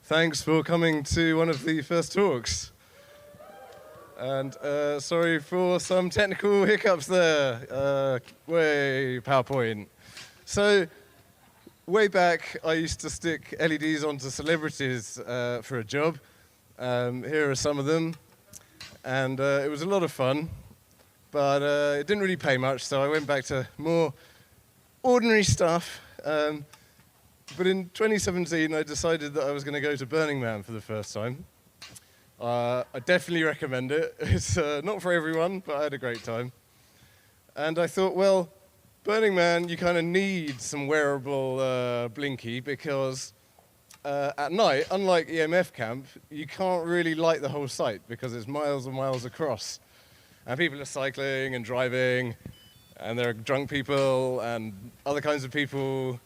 Thanks for coming to one of the first talks. And sorry for some technical hiccups there. PowerPoint. So, way back, I used to stick LEDs onto celebrities for a job. Here are some of them. And it was a lot of fun. But it didn't really pay much, so I went back to more ordinary stuff. But in 2017, I decided that I was going to go to Burning Man for the first time. I definitely recommend it. It's not for everyone, but I had a great time. And I thought, well, Burning Man, you kind of need some wearable blinky because at night, unlike EMF Camp, you can't really light the whole site because it's miles and miles across. And people are cycling and driving, and there are drunk people and other kinds of people.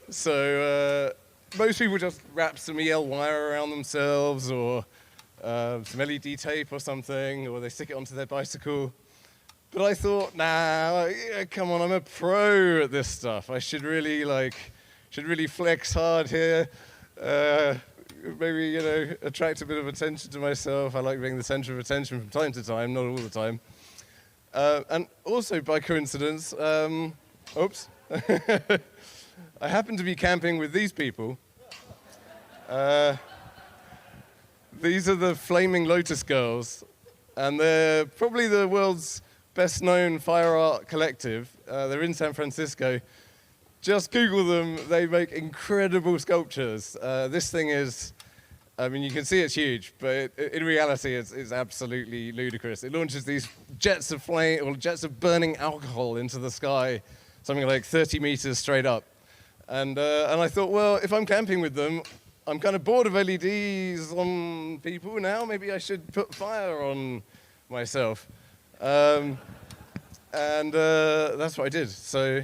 So most people just wrap some EL wire around themselves or some LED tape or something, or they stick it onto their bicycle. But I thought, nah, come on, I'm a pro at this stuff. I should really flex hard here. Maybe, attract a bit of attention to myself. I like being the center of attention from time to time, not all the time. And also, by coincidence, oops, I happened to be camping with these people. These are the Flaming Lotus Girls, and they're probably the world's best-known fire art collective. They're in San Francisco. Just Google them. They make incredible sculptures. This thing is, you can see it's huge, but in reality, it's absolutely ludicrous. It launches these jets of flame, or jets of burning alcohol into the sky, something like 30 meters straight up. And I thought, well, if I'm camping with them, I'm kind of bored of LEDs on people now. Maybe I should put fire on myself. And that's what I did. So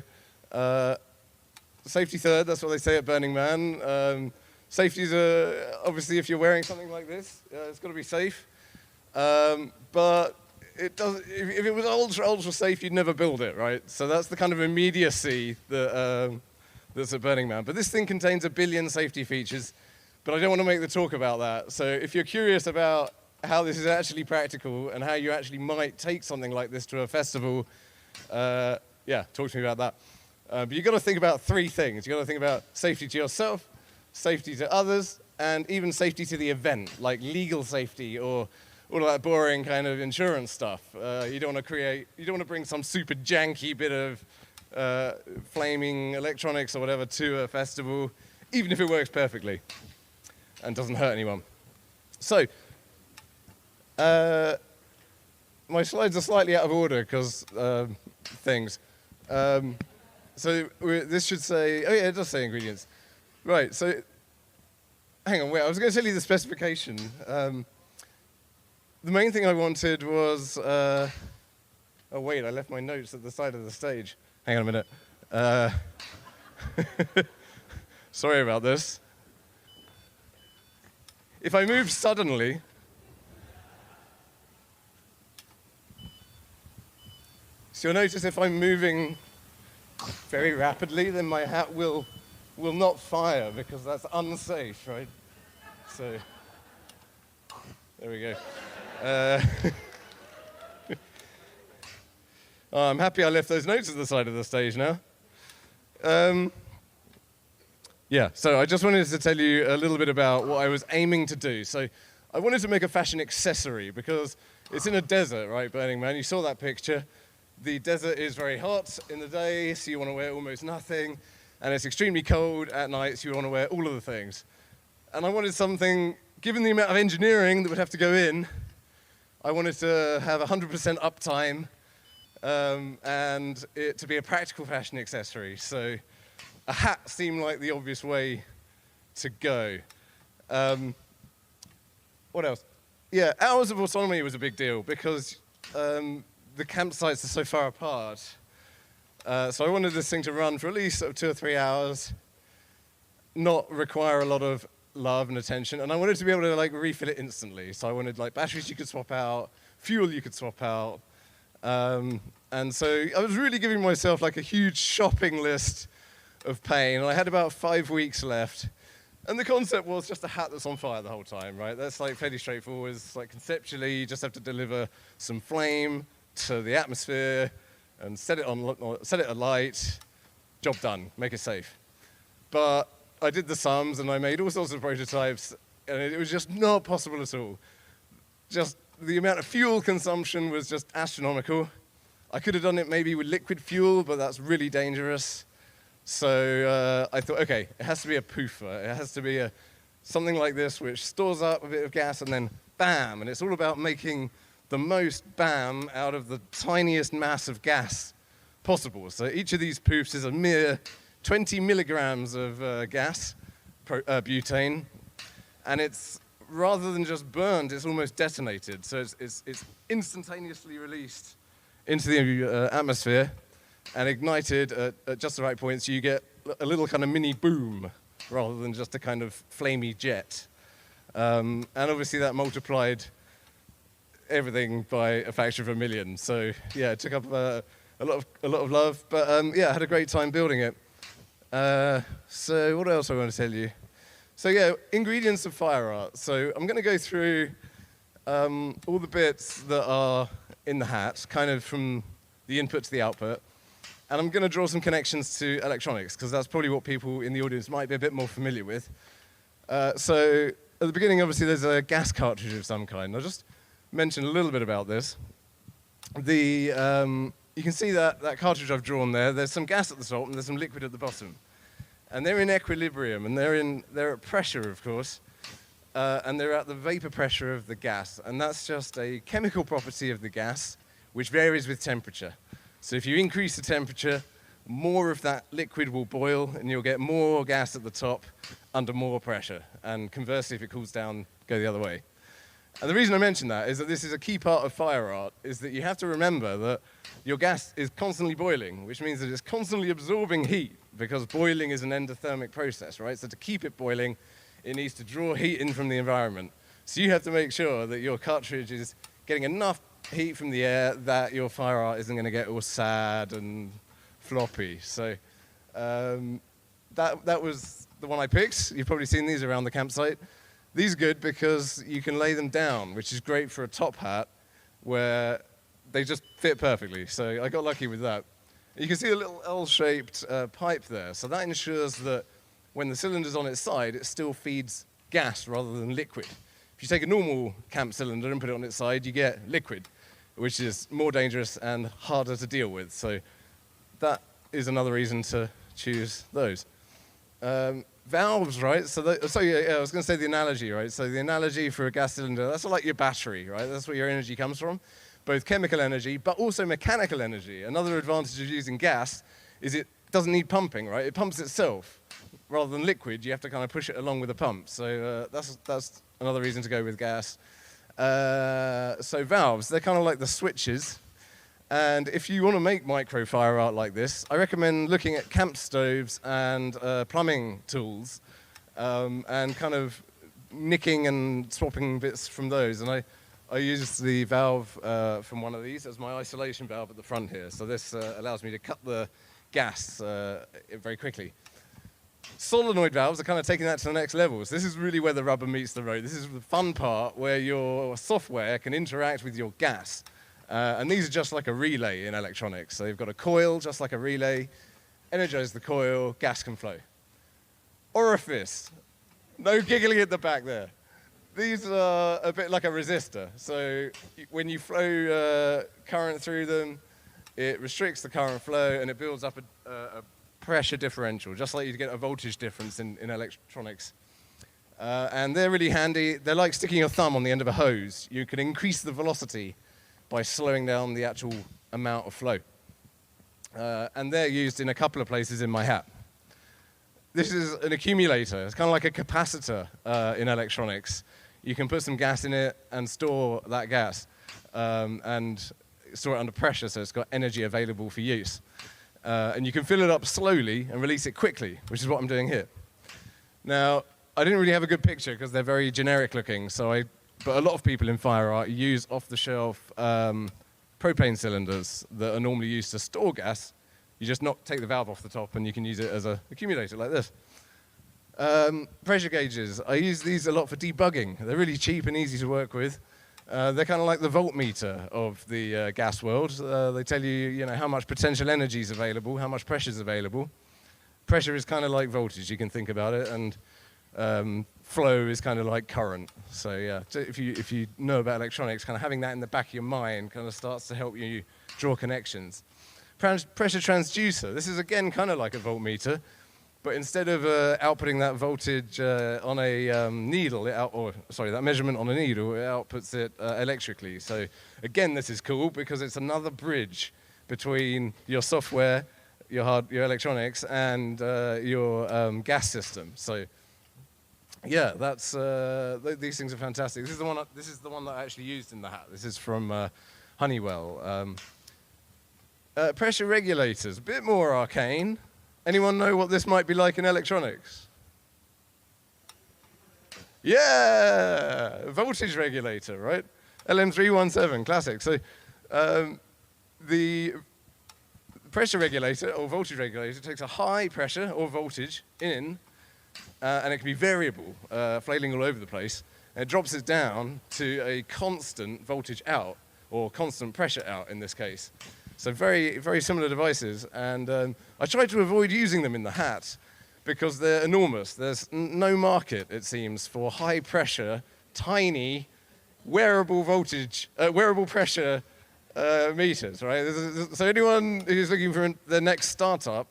safety third, that's what they say at Burning Man. Safety is, obviously, if you're wearing something like this, it's got to be safe. But it does. If it was ultra safe, you'd never build it, right? So that's the kind of immediacy that that's at Burning Man. But this thing contains 1 billion safety features. But I don't want to make the talk about that. So if you're curious about how this is actually practical and how you actually might take something like this to a festival, talk to me about that. But you've got to think about 3 things. You've got to think about safety to yourself, safety to others, and even safety to the event, like legal safety or all of that boring kind of insurance stuff. You don't want to bring some super janky bit of flaming electronics or whatever to a festival, even if it works perfectly and doesn't hurt anyone. So, my slides are slightly out of order because things. So this should say, oh yeah, it does say ingredients. Right, so, hang on, wait, I was going to tell you the specification. The main thing I wanted was, oh wait, I left my notes at the side of the stage. Hang on a minute. Sorry about this. If I move suddenly, so you'll notice if I'm moving very rapidly, then my hat will not fire because that's unsafe, right? So, there we go. I'm happy I left those notes at the side of the stage now. So I just wanted to tell you a little bit about what I was aiming to do. So I wanted to make a fashion accessory because it's in a desert, right, Burning Man? You saw that picture. The desert is very hot in the day, so you want to wear almost nothing. And it's extremely cold at night, so you want to wear all of the things. And I wanted something, given the amount of engineering that would have to go in, I wanted to have 100% uptime and it to be a practical fashion accessory. So a hat seemed like the obvious way to go. What else? Yeah, hours of autonomy was a big deal because the campsites are so far apart. So I wanted this thing to run for at least 2 or 3 hours, not require a lot of love and attention, and I wanted to be able to refill it instantly. So I wanted batteries you could swap out, fuel you could swap out, and so I was really giving myself a huge shopping list of pain, and I had about 5 weeks left. And the concept was just a hat that's on fire the whole time, right? That's like fairly straightforward. It's like conceptually, you just have to deliver some flame to the atmosphere and set it alight. Job done, make it safe. But I did the sums and I made all sorts of prototypes, and it was just not possible at all. Just the amount of fuel consumption was just astronomical. I could have done it maybe with liquid fuel, but that's really dangerous. So I thought, okay, it has to be a poofer. It has to be something like this, which stores up a bit of gas and then bam. And it's all about making the most bam out of the tiniest mass of gas possible. So each of these poofs is a mere 20 milligrams of gas, butane. And it's, rather than just burned, it's almost detonated. So it's instantaneously released into the atmosphere and ignited at just the right point, so you get a little kind of mini boom rather than just a kind of flamey jet. And obviously that multiplied everything by a factor of 1,000,000. So yeah, it took up a lot of love, but yeah, I had a great time building it. So what else I want to tell you? So yeah, ingredients of fire art. So I'm going to go through all the bits that are in the hat, kind of from the input to the output. And I'm going to draw some connections to electronics, because that's probably what people in the audience might be a bit more familiar with. So at the beginning, obviously, there's a gas cartridge of some kind. I'll just mention a little bit about this. You can see that cartridge I've drawn there. There's some gas at the top, and there's some liquid at the bottom. And they're in equilibrium, and they're at pressure, of course. And they're at the vapor pressure of the gas. And that's just a chemical property of the gas, which varies with temperature. So if you increase the temperature, more of that liquid will boil, and you'll get more gas at the top under more pressure. And conversely, if it cools down, go the other way. And the reason I mention that is that this is a key part of fire art, is that you have to remember that your gas is constantly boiling, which means that it's constantly absorbing heat, because boiling is an endothermic process, right? So to keep it boiling, it needs to draw heat in from the environment. So you have to make sure that your cartridge is getting enough heat from the air that your fire art isn't going to get all sad and floppy. So that was the one I picked. You've probably seen these around the campsite. These are good because you can lay them down, which is great for a top hat where they just fit perfectly. So I got lucky with that. You can see a little L-shaped pipe there. So that ensures that when the cylinder's on its side, it still feeds gas rather than liquid. If you take a normal camp cylinder and put it on its side, you get liquid, which is more dangerous and harder to deal with. So that is another reason to choose those. Valves, right? So yeah, I was going to say the analogy, right? So the analogy for a gas cylinder, that's like your battery, right? That's where your energy comes from, both chemical energy, but also mechanical energy. Another advantage of using gas is it doesn't need pumping, right? It pumps itself. Rather than liquid, you have to kind of push it along with a pump. So that's another reason to go with gas. So valves, they're kind of like the switches. And if you want to make micro fire art like this, I recommend looking at camp stoves and plumbing tools and kind of nicking and swapping bits from those. And I used the valve from one of these as my isolation valve at the front here. So this allows me to cut the gas very quickly. Solenoid valves are kind of taking that to the next level. So this is really where the rubber meets the road. This is the fun part where your software can interact with your gas. And these are just like a relay in electronics. So you've got a coil, just like a relay. Energize the coil, gas can flow. Orifice. No giggling at the back there. These are a bit like a resistor. So when you flow current through them, it restricts the current flow and it builds up a pressure differential, just like you get a voltage difference in electronics. And they're really handy. They're like sticking your thumb on the end of a hose. You can increase the velocity by slowing down the actual amount of flow. And they're used in a couple of places in my hat. This is an accumulator. It's kind of like a capacitor in electronics. You can put some gas in it and store that gas and store it under pressure so it's got energy available for use. And you can fill it up slowly and release it quickly, which is what I'm doing here. Now, I didn't really have a good picture because they're very generic looking, but a lot of people in fire art use off-the-shelf propane cylinders that are normally used to store gas, You just take the valve off the top, and you can use it as an accumulator like this. Pressure gauges. I use these a lot for debugging. They're really cheap and easy to work with. They're kind of like the voltmeter of the gas world. They tell you, how much potential energy is available, how much pressure is available. Pressure is kind of like voltage, you can think about it, and flow is kind of like current. So yeah, if you know about electronics, kind of having that in the back of your mind kind of starts to help you draw connections. Pressure transducer. This is again kind of like a voltmeter, but instead of outputting that voltage on a needle, that measurement on a needle, it outputs it electrically. So again, this is cool because it's another bridge between your software, your electronics, and your gas system. So yeah, that's these things are fantastic. This is the one that I actually used in the hat. This is from Honeywell. Pressure regulators, a bit more arcane. Anyone know what this might be like in electronics? Yeah, voltage regulator, right? LM317, classic. So the pressure regulator or voltage regulator takes a high pressure or voltage in, and it can be variable, flailing all over the place, and it drops it down to a constant voltage out, or constant pressure out in this case. So very, very similar devices, and I tried to avoid using them in the hat because they're enormous. There's no market, it seems, for high pressure, tiny, wearable pressure meters, right? So anyone who's looking for their next startup,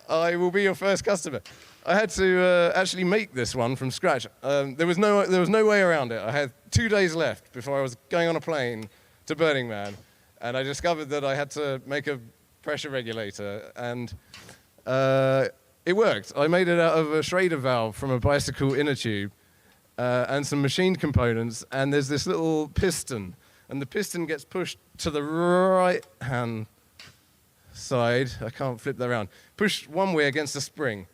I will be your first customer. I had to actually make this one from scratch. There was no way around it. I had 2 days left before I was going on a plane to Burning Man, and I discovered that I had to make a pressure regulator, and it worked. I made it out of a Schrader valve from a bicycle inner tube and some machined components, and there's this little piston, and the piston gets pushed to the right-hand side. I can't flip that around. Push one way against the spring,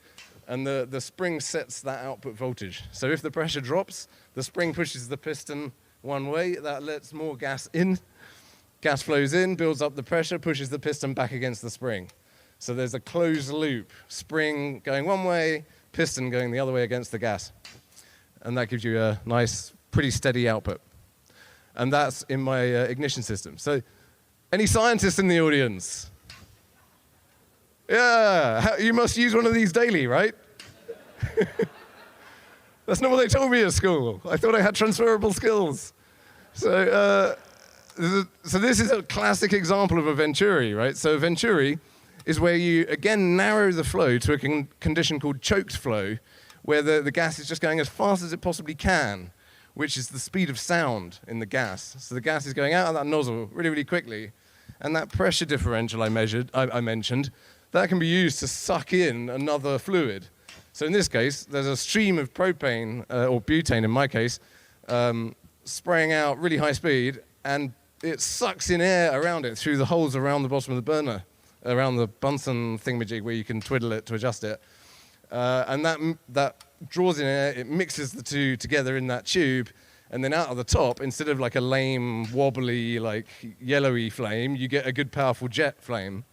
and the spring sets that output voltage. So if the pressure drops, the spring pushes the piston one way, that lets more gas in. Gas flows in, builds up the pressure, pushes the piston back against the spring. So there's a closed loop, spring going one way, piston going the other way against the gas. And that gives you a nice, pretty steady output. And that's in my ignition system. So any scientists in the audience? Yeah, you must use one of these daily, right? That's not what they told me at school. I thought I had transferable skills. So this is a classic example of a venturi, right? So a venturi is where you, again, narrow the flow to a condition called choked flow, where the gas is just going as fast as it possibly can, which is the speed of sound in the gas. So the gas is going out of that nozzle really, really quickly, and that pressure differential I mentioned, that can be used to suck in another fluid. So in this case, there's a stream of propane, or butane in my case, spraying out really high speed, and it sucks in air around it through the holes around the bottom of the burner, around the Bunsen thingamajig where you can twiddle it to adjust it. And that draws in air, it mixes the two together in that tube, and then out of the top, instead of like a lame, wobbly, like yellowy flame, you get a good, powerful jet flame.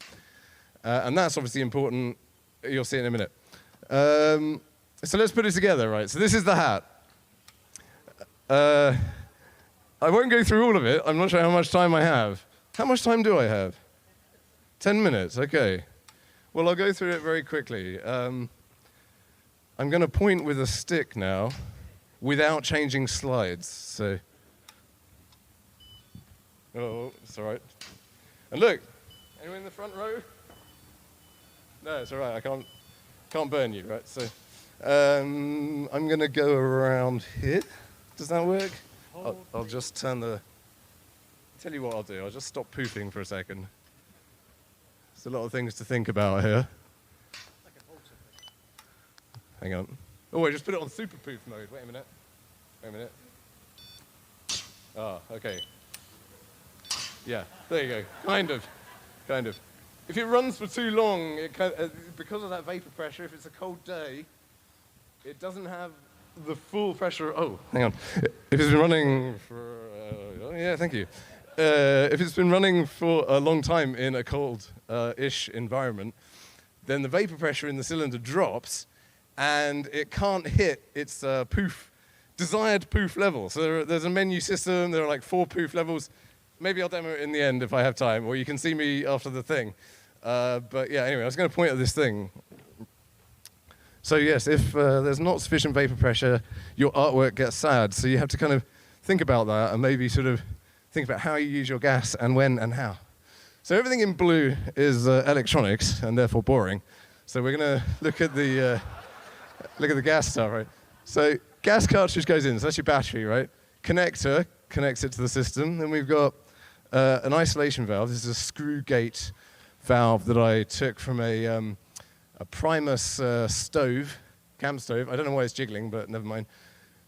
And that's obviously important. You'll see it in a minute. So let's put it together, right? So this is the hat. I won't go through all of it. I'm not sure how much time I have. How much time do I have? 10 minutes, okay. Well, I'll go through it very quickly. I'm going to point with a stick now without changing slides. So, oh, it's all right. And look, anyone in the front row? No, it's all right. I can't burn you, right? So I'm going to go around here. Does that work? I'll just turn the... Tell you what I'll do. I'll just stop poofing for a second. There's a lot of things to think about here. Hang on. Oh, I just put it on super poof mode. Wait a minute. Ah, okay. Yeah, there you go. Kind of. If it runs for too long, because of that vapor pressure, if it's a cold day, it doesn't have the full pressure. Oh, hang on. If it's been running for, yeah, thank you. if it's been running for a long time in a cold-ish environment, then the vapor pressure in the cylinder drops, and it can't hit its desired poof level. So there's a menu system. There are like 4 poof levels. Maybe I'll demo it in the end if I have time, or you can see me after the thing. But yeah, anyway, I was going to point at this thing. So yes, if there's not sufficient vapor pressure, your artwork gets sad. So you have to kind of think about that and maybe sort of think about how you use your gas and when and how. So everything in blue is electronics and therefore boring. So we're going to look at the gas stuff, right? So gas cartridge goes in. So that's your battery, right? Connector connects it to the system. Then we've got an isolation valve. This is a screw gate valve that I took from a Primus stove, camp stove. I don't know why it's jiggling, but never mind.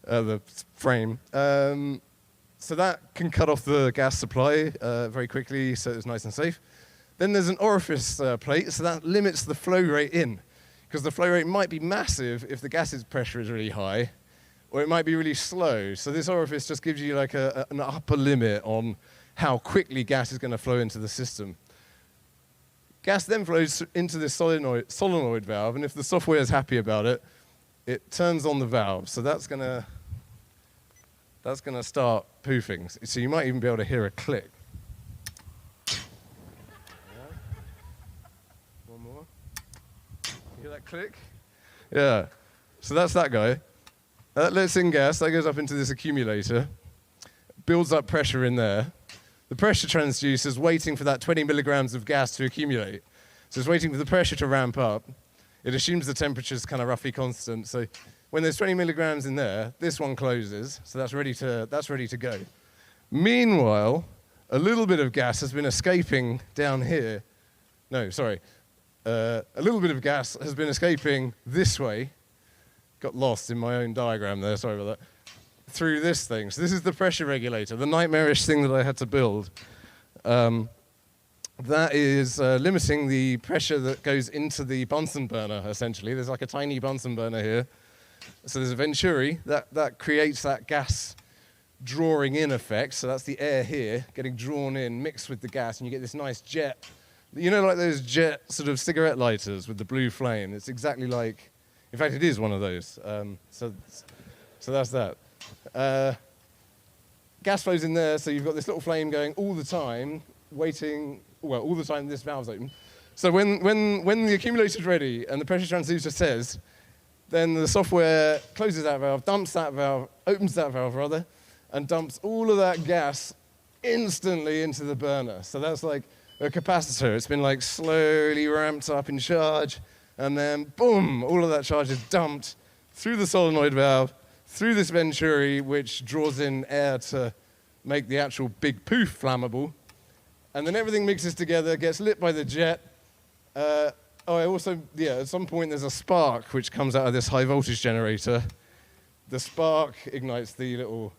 The frame. So that can cut off the gas supply very quickly, so it's nice and safe. Then there's an orifice plate, so that limits the flow rate in, because the flow rate might be massive if the gas's pressure is really high, or it might be really slow. So this orifice just gives you like an upper limit on how quickly gas is going to flow into the system. Gas then flows into this solenoid valve, and if the software is happy about it, it turns on the valve. So that's going to start poofing. So you might even be able to hear a click. One more. You hear that click? Yeah. So that's that guy. That lets in gas. That goes up into this accumulator. Builds up pressure in there. The pressure transducer is waiting for that 20 milligrams of gas to accumulate. So it's waiting for the pressure to ramp up. It assumes the temperature is kind of roughly constant. So when there's 20 milligrams in there, this one closes. So that's ready to go. Meanwhile, a little bit of gas has been escaping down here. No, sorry. A little bit of gas has been escaping this way. Got lost in my own diagram there, sorry about that. Through this thing. So this is the pressure regulator, the nightmarish thing that I had to build. That is limiting the pressure that goes into the Bunsen burner, essentially. There's like a tiny Bunsen burner here. So there's a venturi that creates that gas drawing in effect. So that's the air here getting drawn in, mixed with the gas, and you get this nice jet. You know, like those jet sort of cigarette lighters with the blue flame. It's exactly like, in fact, it is one of those. So that's that. Gas flows in there, so you've got this little flame going all the time, waiting, well, all the time this valve's open. So when the accumulator's ready and the pressure transducer says, then the software closes that valve, opens that valve rather, and dumps all of that gas instantly into the burner. So that's like a capacitor. It's been like slowly ramped up in charge, and then boom, all of that charge is dumped through the solenoid valve, through this venturi, which draws in air to make the actual big poof flammable. And then everything mixes together, gets lit by the jet. At some point there's a spark which comes out of this high voltage generator. The spark ignites the little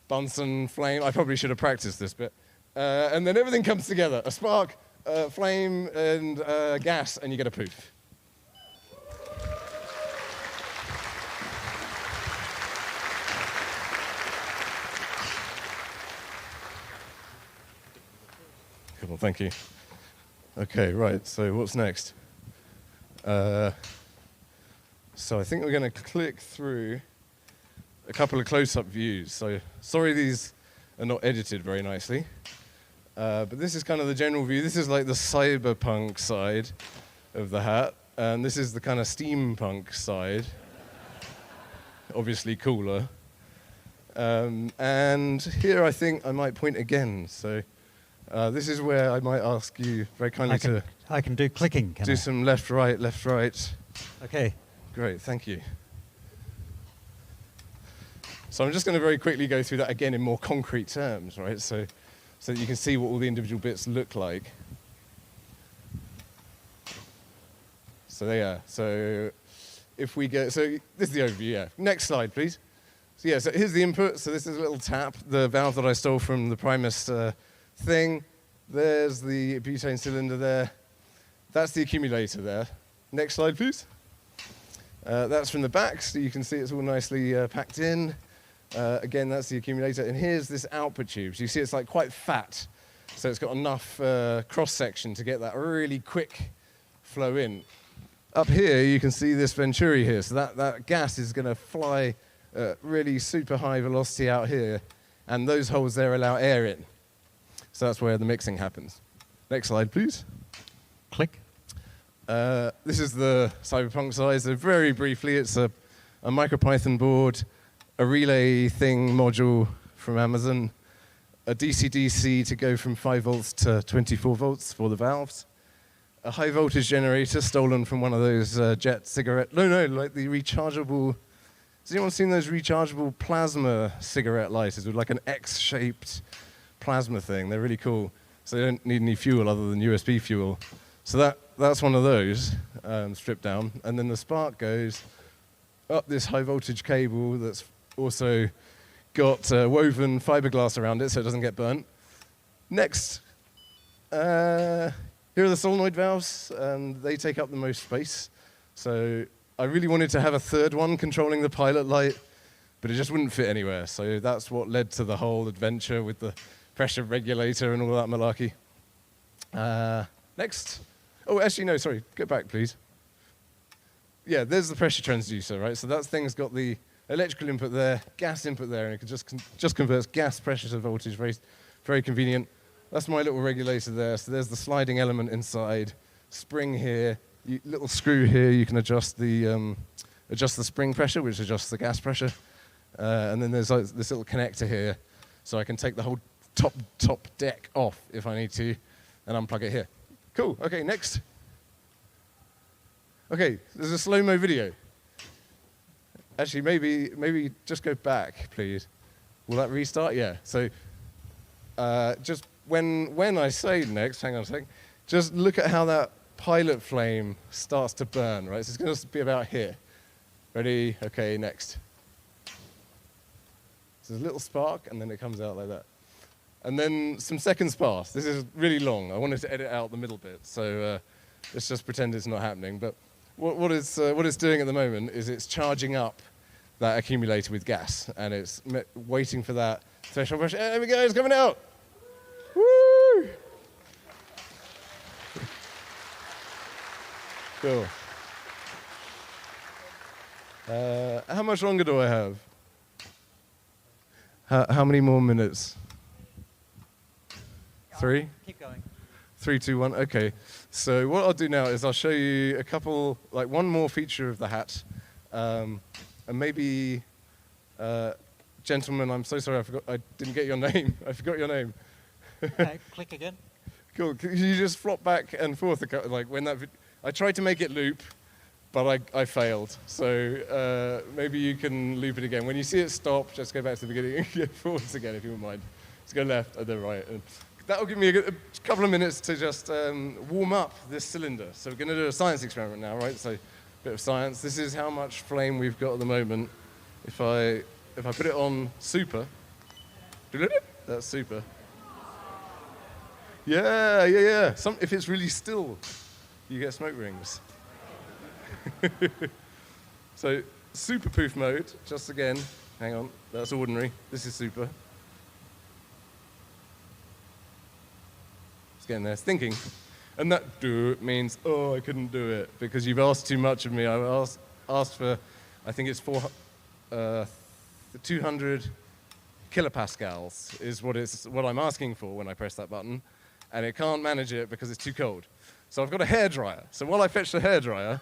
Bunsen flame. I probably should have practiced this bit. And then everything comes together. A spark, flame, and gas, and you get a poof. Cool, thank you. Okay, right, so what's next? So I think we're going to click through a couple of close-up views. So sorry these are not edited very nicely. But this is kind of the general view. This is like the cyberpunk side of the hat. And this is the kind of steampunk side. Obviously cooler. And here I think I might point again. So this is where I might ask you very kindly I can do clicking. Do some left, right, left, right. Okay. Great, thank you. So I'm just going to very quickly go through that again in more concrete terms, right? So that you can see what all the individual bits look like. So there you are. So if we go, so this is the overview, yeah. Next slide, please. So yeah, so here's the input. So this is a little tap, the valve that I stole from the Primus thing. There's the butane cylinder there. That's the accumulator there. Next slide, please. That's from the back, so you can see it's all nicely packed in. Again, that's the accumulator. And here's this output tube. So you see it's like quite fat. So it's got enough cross-section to get that really quick flow in. Up here, you can see this venturi here. So that gas is going to fly really super high velocity out here. And those holes there allow air in. So that's where the mixing happens. Next slide, please. Click. This is the Cyberpunk size. So very briefly, it's a MicroPython board, a relay thing module from Amazon, a DC-DC to go from 5 volts to 24 volts for the valves, a high voltage generator stolen from one of those jet cigarette, like the rechargeable, has anyone seen those rechargeable plasma cigarette lighters with like an X-shaped plasma thing? They're really cool. So they don't need any fuel other than USB fuel. So that's one of those, stripped down. And then the spark goes up this high voltage cable that's also got woven fiberglass around it so it doesn't get burnt. Next, here are the solenoid valves, and they take up the most space. So I really wanted to have a third one controlling the pilot light, but it just wouldn't fit anywhere. So that's what led to the whole adventure with the pressure regulator and all that malarkey. Next. Oh, actually, no, sorry. Go back, please. Yeah, there's the pressure transducer, right? So that thing's got the electrical input there, gas input there, and it just converts gas pressure to voltage. Very, very convenient. That's my little regulator there. So there's the sliding element inside. Spring here. Little screw here. You can adjust the spring pressure, which adjusts the gas pressure. And then there's like this little connector here, so I can take the whole top deck off if I need to, and unplug it here. Cool. Okay, next. Okay, there's a slow-mo video. Actually, maybe just go back, please. Will that restart? Yeah. So just when I say next, hang on a sec, just look at how that pilot flame starts to burn, right? So it's going to be about here. Ready? Okay, next. So there's a little spark, and then it comes out like that. And then some seconds pass. This is really long. I wanted to edit out the middle bit, so let's just pretend it's not happening. But what it's doing at the moment is it's charging up that accumulator with gas, and it's waiting for that threshold pressure. There we go, it's coming out. Woo! Cool. How much longer do I have? How many more minutes? 3? Keep going. 3, 2, 1. Okay. So what I'll do now is I'll show you a couple, like one more feature of the hat, and maybe, gentlemen, I'm so sorry, I didn't get your name. I forgot your name. Okay, click again. Cool. Can you just flop back and forth, like when that? I tried to make it loop, but I failed. So maybe you can loop it again. When you see it stop, just go back to the beginning and go forwards again if you wouldn't mind. Just go left and then right. And that'll give me a couple of minutes to just warm up this cylinder. So we're going to do a science experiment now, right? So a bit of science. This is how much flame we've got at the moment. If I put it on super, that's super. Yeah. If it's really still, you get smoke rings. So super poof mode, just again, hang on, that's ordinary. This is super. It's getting there, it's thinking. And that do means, oh, I couldn't do it because you've asked too much of me. I asked for, I think it's 200 kilopascals is what I'm asking for when I press that button. And it can't manage it because it's too cold. So I've got a hairdryer. So while I fetch the hairdryer,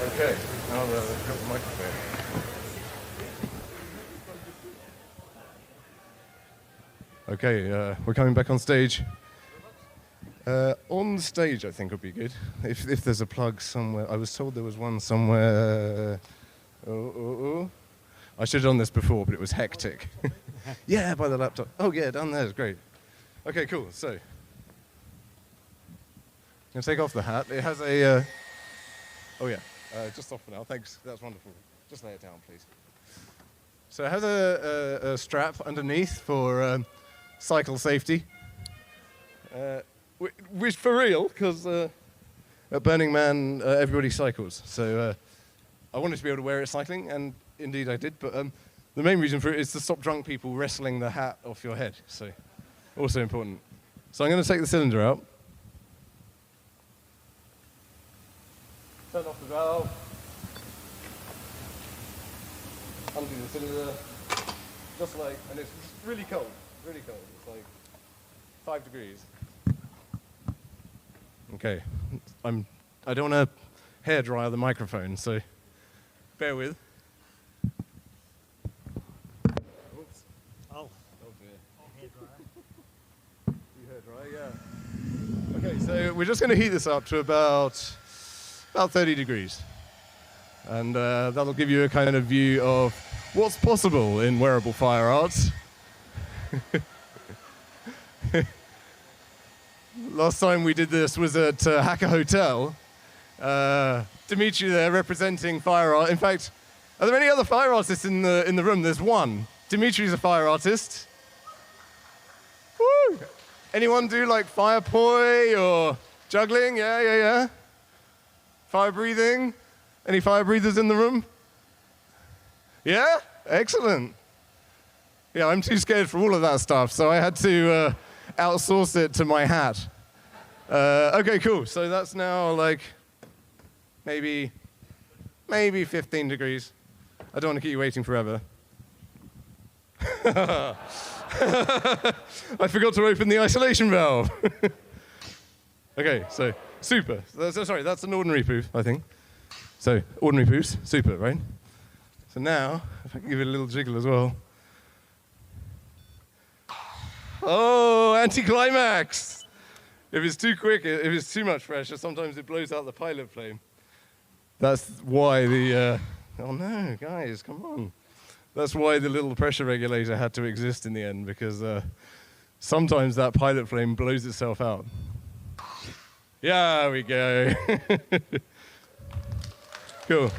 okay, now I've got the microphone. Okay, we're coming back on stage. On the stage, I think would be good. If there's a plug somewhere. I was told there was one somewhere. I should have done this before, but it was hectic. Yeah, by the laptop. Oh, yeah, down there is great. Okay, cool. So, I'm going to take off the hat. It has a Oh yeah, just off for now. Thanks, that's wonderful. Just lay it down, please. So it has a strap underneath for cycle safety, which for real, because at Burning Man everybody cycles. So I wanted to be able to wear it cycling, and indeed I did. But the main reason for it is to stop drunk people wrestling the hat off your head. So also important. So I'm going to take the cylinder out. Turn off the valve. Undo the cylinder. Just like, and it's really cold. Really cold. It's like 5 degrees. Okay. I don't want to hairdryer the microphone, so bear with. Oops. Oh. Oh dear. Hairdryer. You hairdryer, yeah. Okay, so we're just going to heat this up to about 30 degrees. And that'll give you a kind of view of what's possible in wearable fire art. Last time we did this was at Hacker Hotel. Dimitri there representing fire art. In fact, are there any other fire artists in the room? There's one. Dimitri's a fire artist. Woo! Anyone do like fire poi or juggling? Yeah. Fire breathing? Any fire breathers in the room? Yeah? Excellent. Yeah, I'm too scared for all of that stuff, so I had to outsource it to my hat. Okay, cool. So that's now like maybe 15 degrees. I don't want to keep you waiting forever. I forgot to open the isolation valve. Okay, so super. Sorry, that's an ordinary poof, I think. So ordinary poofs, super, right? So now, if I can give it a little jiggle as well. Oh, anticlimax! If it's too quick, if it's too much pressure, sometimes it blows out the pilot flame. That's why the, oh no, guys, come on. That's why the little pressure regulator had to exist in the end, because sometimes that pilot flame blows itself out. Yeah, there we go. Cool.